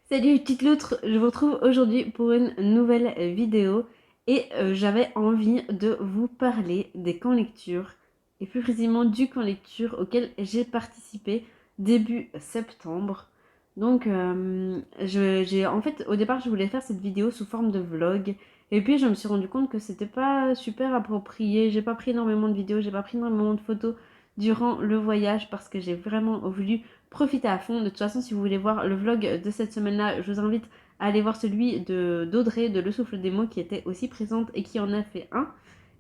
Salut petite loutre, je vous retrouve aujourd'hui pour une nouvelle vidéo et j'avais envie de vous parler des camps lecture et plus précisément du camp lecture auquel j'ai participé début septembre. Donc en fait au départ je voulais faire cette vidéo sous forme de vlog et puis je me suis rendu compte que c'était pas super approprié, j'ai pas pris énormément de vidéos, j'ai pas pris énormément de photos durant le voyage parce que j'ai vraiment voulu profitez à fond. De toute façon, si vous voulez voir le vlog de cette semaine-là, je vous invite à aller voir celui d'Audrey de Le Souffle des mots qui était aussi présente et qui en a fait un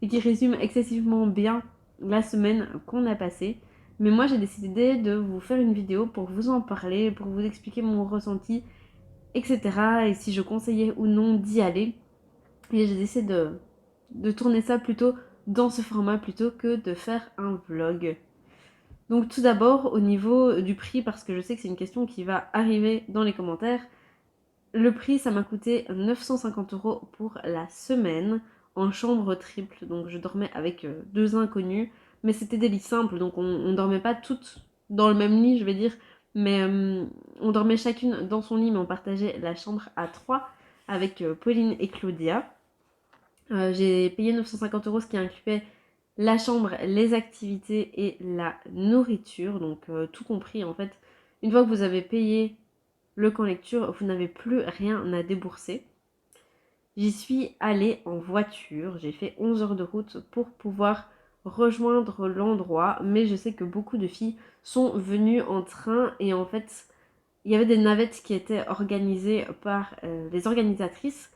et qui résume excessivement bien la semaine qu'on a passée. Mais moi, j'ai décidé de vous faire une vidéo pour vous en parler, pour vous expliquer mon ressenti, etc. Et si je conseillais ou non d'y aller. Et j'ai décidé de tourner ça plutôt dans ce format plutôt que de faire un vlog. Donc tout d'abord au niveau du prix, parce que je sais que c'est une question qui va arriver dans les commentaires, le prix ça m'a coûté 950 € pour la semaine en chambre triple, donc je dormais avec deux inconnus, mais c'était des lits simples, donc on dormait pas toutes dans le même lit je vais dire, mais on dormait chacune dans son lit, mais on partageait la chambre à trois avec Pauline et Claudia. J'ai payé 950 €, ce qui incluait la chambre, les activités et la nourriture, donc tout compris en fait. Une fois que vous avez payé le camp lecture, vous n'avez plus rien à débourser. J'y suis allée en voiture, j'ai fait 11 heures de route pour pouvoir rejoindre l'endroit, mais je sais que beaucoup de filles sont venues en train et en fait, il y avait des navettes qui étaient organisées par les organisatrices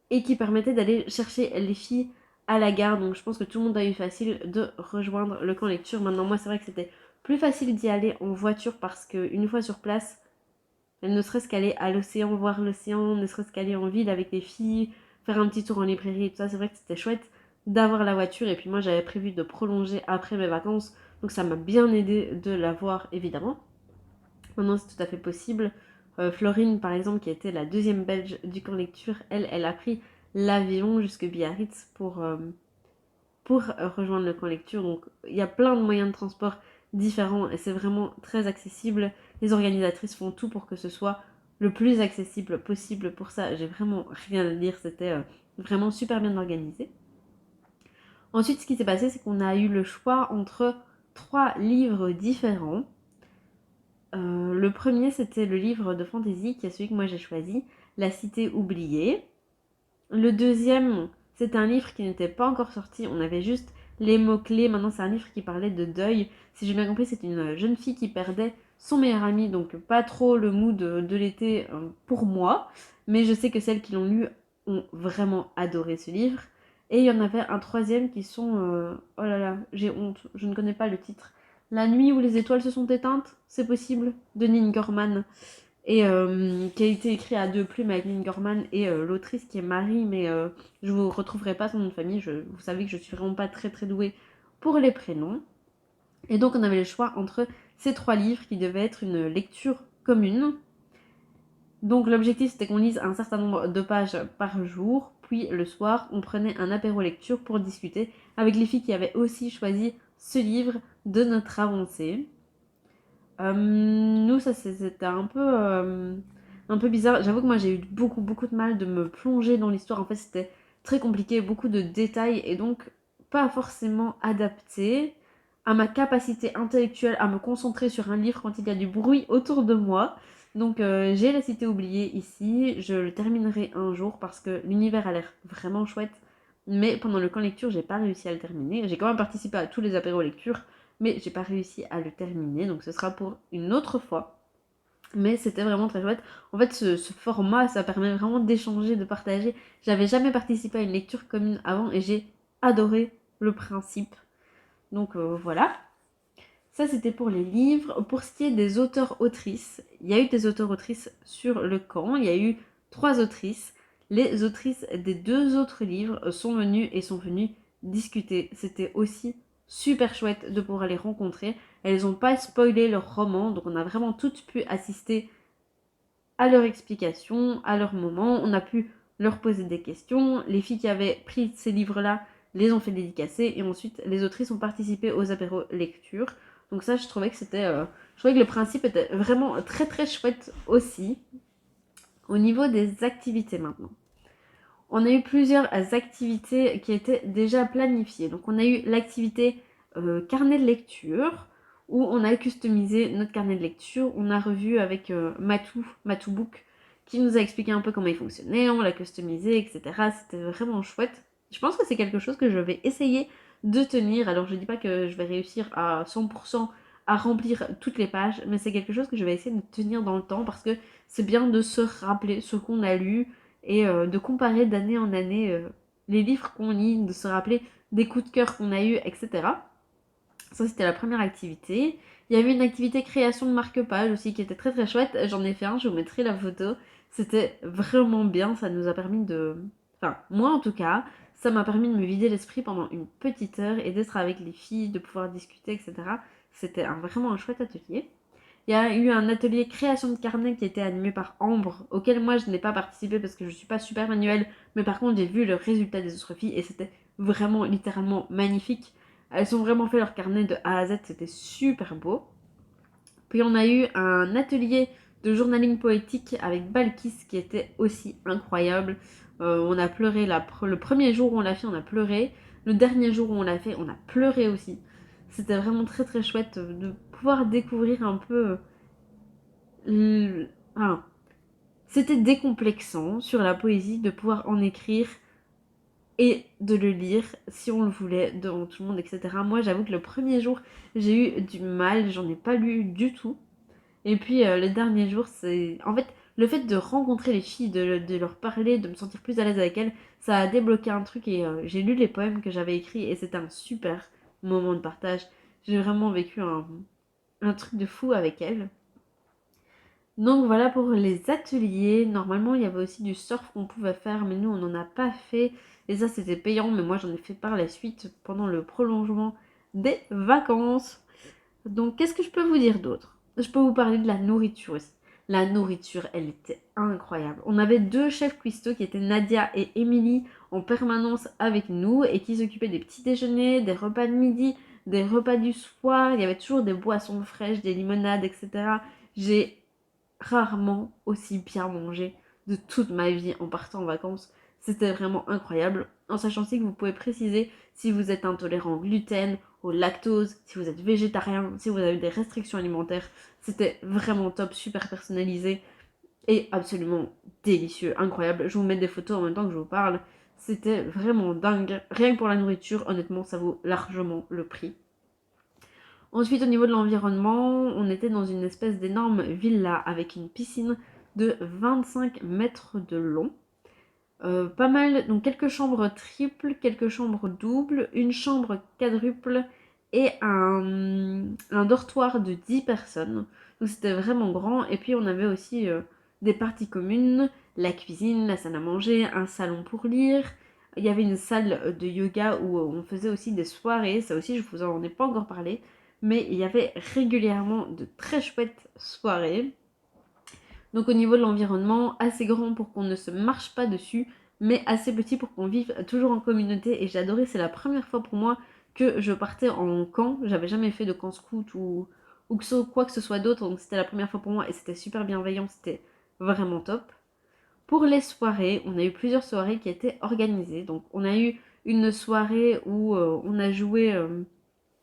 et qui permettait d'aller chercher les filles à la gare. Donc je pense que tout le monde a eu facile de rejoindre le camp lecture. Maintenant, moi, c'est vrai que c'était plus facile d'y aller en voiture parce qu'une fois sur place, ne serait-ce qu'aller à l'océan, voir l'océan, ne serait-ce qu'aller en ville avec les filles, faire un petit tour en librairie et tout ça, c'est vrai que c'était chouette d'avoir la voiture. Et puis moi, j'avais prévu de prolonger après mes vacances. Donc ça m'a bien aidé de l'avoir, évidemment. Maintenant, c'est tout à fait possible. Florine, par exemple, qui était la deuxième belge du camp lecture, elle a pris l'avion jusque Biarritz pour rejoindre le camp lecture. Donc, il y a plein de moyens de transport différents et c'est vraiment très accessible. Les organisatrices font tout pour que ce soit le plus accessible possible. Pour ça, j'ai vraiment rien à dire. C'était vraiment super bien organisé. Ensuite, ce qui s'est passé, c'est qu'on a eu le choix entre trois livres différents. Le premier, c'était le livre de fantasy, qui est celui que moi j'ai choisi, La Cité oubliée. Le deuxième, c'était un livre qui n'était pas encore sorti, on avait juste les mots-clés. Maintenant, c'est un livre qui parlait de deuil. Si j'ai bien compris, c'est une jeune fille qui perdait son meilleur ami, donc pas trop le mood de l'été pour moi. Mais je sais que celles qui l'ont lu ont vraiment adoré ce livre. Et il y en avait un troisième qui sont... oh là là, j'ai honte, je ne connais pas le titre. La nuit où les étoiles se sont éteintes, c'est possible, de Nin Gorman. Et qui a été écrit à deux plumes avec Nin Gorman et l'autrice qui est Marie, mais je vous retrouverai pas son nom de famille. Vous savez que je suis vraiment pas très très douée pour les prénoms. Et donc on avait le choix entre ces trois livres qui devaient être une lecture commune. Donc l'objectif c'était qu'on lise un certain nombre de pages par jour, puis le soir on prenait un apéro lecture pour discuter avec les filles qui avaient aussi choisi ce livre de notre avancée. Nous, ça c'était un peu bizarre. J'avoue que moi j'ai eu beaucoup de mal de me plonger dans l'histoire. En fait, c'était très compliqué, beaucoup de détails et donc pas forcément adapté à ma capacité intellectuelle à me concentrer sur un livre quand il y a du bruit autour de moi. Donc j'ai La Cité oubliée ici. Je le terminerai un jour parce que l'univers a l'air vraiment chouette. Mais pendant le camp lecture, j'ai pas réussi à le terminer. J'ai quand même participé à tous les apéros lecture, mais j'ai pas réussi à le terminer, donc ce sera pour une autre fois. Mais c'était vraiment très chouette. En fait, ce format, ça permet vraiment d'échanger, de partager. J'avais jamais participé à une lecture commune avant et j'ai adoré le principe. Donc voilà. Ça, c'était pour les livres. Pour ce qui est des auteurs-autrices, il y a eu des auteurs-autrices sur le camp. Il y a eu trois autrices. Les autrices des deux autres livres sont venues et sont venues discuter. C'était aussi super chouette de pouvoir les rencontrer. Elles n'ont pas spoilé leur roman, donc on a vraiment toutes pu assister à leur explication, à leur moment. On a pu leur poser des questions. Les filles qui avaient pris ces livres-là les ont fait dédicacer et ensuite les autrices ont participé aux apéros lecture. Donc ça, je trouvais que c'était Je trouvais que le principe était vraiment très très chouette aussi. Au niveau des activités maintenant. On a eu plusieurs activités qui étaient déjà planifiées. Donc on a eu l'activité carnet de lecture, où on a customisé notre carnet de lecture. On a revu avec Matou Book, qui nous a expliqué un peu comment il fonctionnait, on l'a customisé, etc. C'était vraiment chouette. Je pense que c'est quelque chose que je vais essayer de tenir. Alors je dis pas que je vais réussir à 100% à remplir toutes les pages, mais c'est quelque chose que je vais essayer de tenir dans le temps parce que c'est bien de se rappeler ce qu'on a lu et de comparer d'année en année les livres qu'on lit, de se rappeler des coups de cœur qu'on a eus, etc. Ça, c'était la première activité. Il y avait une activité création de marque-page aussi qui était très très chouette. J'en ai fait un, je vous mettrai la photo. C'était vraiment bien, ça nous a permis de... Enfin, moi en tout cas, ça m'a permis de me vider l'esprit pendant une petite heure et d'être avec les filles, de pouvoir discuter, etc. C'était vraiment un chouette atelier. Il y a eu un atelier création de carnet qui a été animé par Ambre, auquel moi je n'ai pas participé parce que je ne suis pas super manuelle, mais par contre j'ai vu le résultat des autres filles et c'était vraiment littéralement magnifique. Elles ont vraiment fait leur carnet de A à Z, c'était super beau. Puis on a eu un atelier de journaling poétique avec Balkis qui était aussi incroyable. On a pleuré le premier jour où on l'a fait, on a pleuré. Le dernier jour où on l'a fait, on a pleuré aussi. C'était vraiment très très chouette de pouvoir découvrir un peu enfin, c'était décomplexant sur la poésie de pouvoir en écrire et de le lire si on le voulait devant tout le monde, etc. Moi, j'avoue que le premier jour, j'ai eu du mal, j'en ai pas lu du tout. Et puis le dernier jour, c'est... En fait, le fait de rencontrer les filles, de leur parler, de me sentir plus à l'aise avec elles, ça a débloqué un truc et j'ai lu les poèmes que j'avais écrits et c'était un super moment de partage. J'ai vraiment vécu un truc de fou avec elles. Donc voilà pour les ateliers. Normalement, il y avait aussi du surf qu'on pouvait faire, mais nous, on n'en a pas fait. Et ça, c'était payant, mais moi, j'en ai fait par la suite pendant le prolongement des vacances. Donc, qu'est-ce que je peux vous dire d'autre? Je peux vous parler de la nourriture aussi. La nourriture, elle était incroyable. On avait deux chefs cuistots qui étaient Nadia et Émilie en permanence avec nous et qui s'occupaient des petits déjeuners, des repas de midi, des repas du soir. Il y avait toujours des boissons fraîches, des limonades, etc. J'ai rarement aussi bien mangé de toute ma vie en partant en vacances. C'était vraiment incroyable. En sachant aussi que vous pouvez préciser si vous êtes intolérant au gluten, au lactose, si vous êtes végétarien, si vous avez des restrictions alimentaires. C'était vraiment top, super personnalisé et absolument délicieux, incroyable. Je vous mets des photos en même temps que je vous parle. C'était vraiment dingue. Rien que pour la nourriture, honnêtement, ça vaut largement le prix. Ensuite, au niveau de l'environnement, on était dans une espèce d'énorme villa avec une piscine de 25 mètres de long. Pas mal, donc quelques chambres triples, quelques chambres doubles, une chambre quadruple et un dortoir de 10 personnes. Donc c'était vraiment grand. Et puis on avait aussi des parties communes, la cuisine, la salle à manger, un salon pour lire. Il y avait une salle de yoga où on faisait aussi des soirées. Ça aussi, je vous en ai pas encore parlé. Mais il y avait régulièrement de très chouettes soirées. Donc au niveau de l'environnement, assez grand pour qu'on ne se marche pas dessus, mais assez petit pour qu'on vive toujours en communauté. Et j'ai adoré, c'est la première fois pour moi que je partais en camp. J'avais jamais fait de camp scout ou quoi que ce soit d'autre, donc c'était la première fois pour moi et c'était super bienveillant, c'était vraiment top. Pour les soirées, on a eu plusieurs soirées qui étaient organisées. Donc on a eu une soirée où on a joué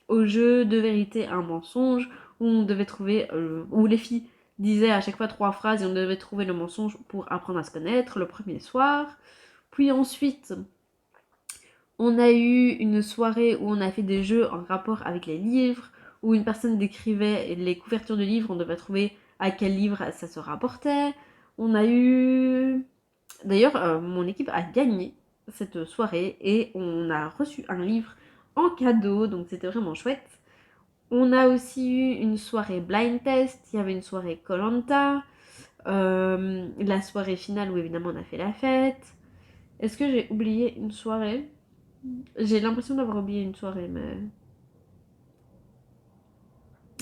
au jeu de vérité un mensonge, où on devait trouver, où les filles disaient à chaque fois 3 phrases et on devait trouver le mensonge pour apprendre à se connaître le premier soir. Puis ensuite, on a eu une soirée où on a fait des jeux en rapport avec les livres, où une personne décrivait les couvertures de livres, on devait trouver à quel livre ça se rapportait. On a eu... D'ailleurs, mon équipe a gagné cette soirée et on a reçu un livre en cadeau, donc c'était vraiment chouette. On a aussi eu une soirée blind test, il y avait une soirée koh la soirée finale où évidemment on a fait la fête. Est-ce que j'ai oublié une soirée? J'ai l'impression d'avoir oublié une soirée, mais...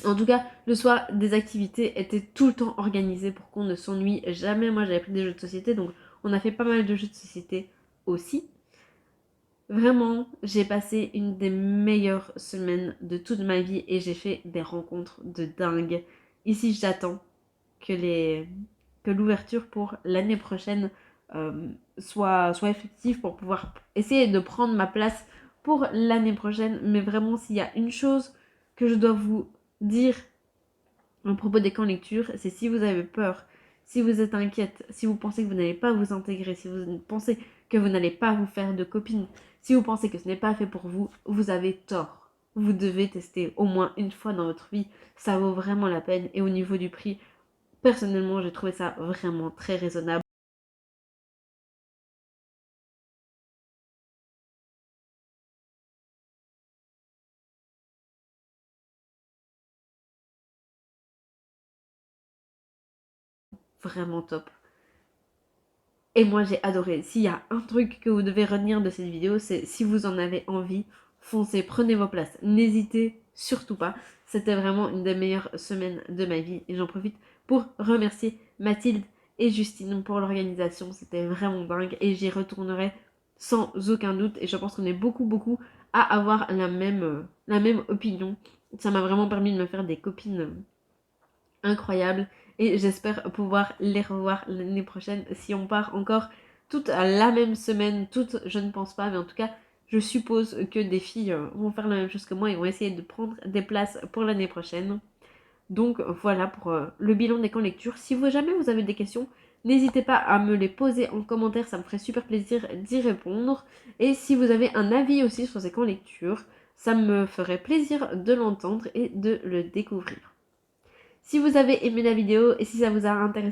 En tout cas, le soir des activités était tout le temps organisé pour qu'on ne s'ennuie jamais. Moi j'avais pris des jeux de société, donc on a fait pas mal de jeux de société aussi. Vraiment, j'ai passé une des meilleures semaines de toute ma vie et j'ai fait des rencontres de dingue. Ici, j'attends que l'ouverture pour l'année prochaine soit effective pour pouvoir essayer de prendre ma place pour l'année prochaine. Mais vraiment, s'il y a une chose que je dois vous dire à propos des camps lecture, c'est si vous avez peur, si vous êtes inquiète, si vous pensez que vous n'allez pas vous intégrer, si vous pensez que vous n'allez pas vous faire de copines, si vous pensez que ce n'est pas fait pour vous, vous avez tort. Vous devez tester au moins une fois dans votre vie. Ça vaut vraiment la peine. Et au niveau du prix, personnellement, j'ai trouvé ça vraiment très raisonnable. Vraiment top. Et moi, j'ai adoré. S'il y a un truc que vous devez retenir de cette vidéo, c'est si vous en avez envie, foncez, prenez vos places. N'hésitez surtout pas. C'était vraiment une des meilleures semaines de ma vie. Et j'en profite pour remercier Mathilde et Justine pour l'organisation. C'était vraiment dingue. Et j'y retournerai sans aucun doute. Et je pense qu'on est beaucoup à avoir la même opinion. Ça m'a vraiment permis de me faire des copines incroyable et j'espère pouvoir les revoir l'année prochaine si on part encore toute la même semaine, toutes je ne pense pas, mais en tout cas je suppose que des filles vont faire la même chose que moi et vont essayer de prendre des places pour l'année prochaine. Donc voilà pour le bilan des camps lecture. Si vous jamais vous avez des questions, n'hésitez pas à me les poser en commentaire, ça me ferait super plaisir d'y répondre. Et si vous avez un avis aussi sur ces camps lecture, ça me ferait plaisir de l'entendre et de le découvrir. Si vous avez aimé la vidéo et si ça vous a intéressé,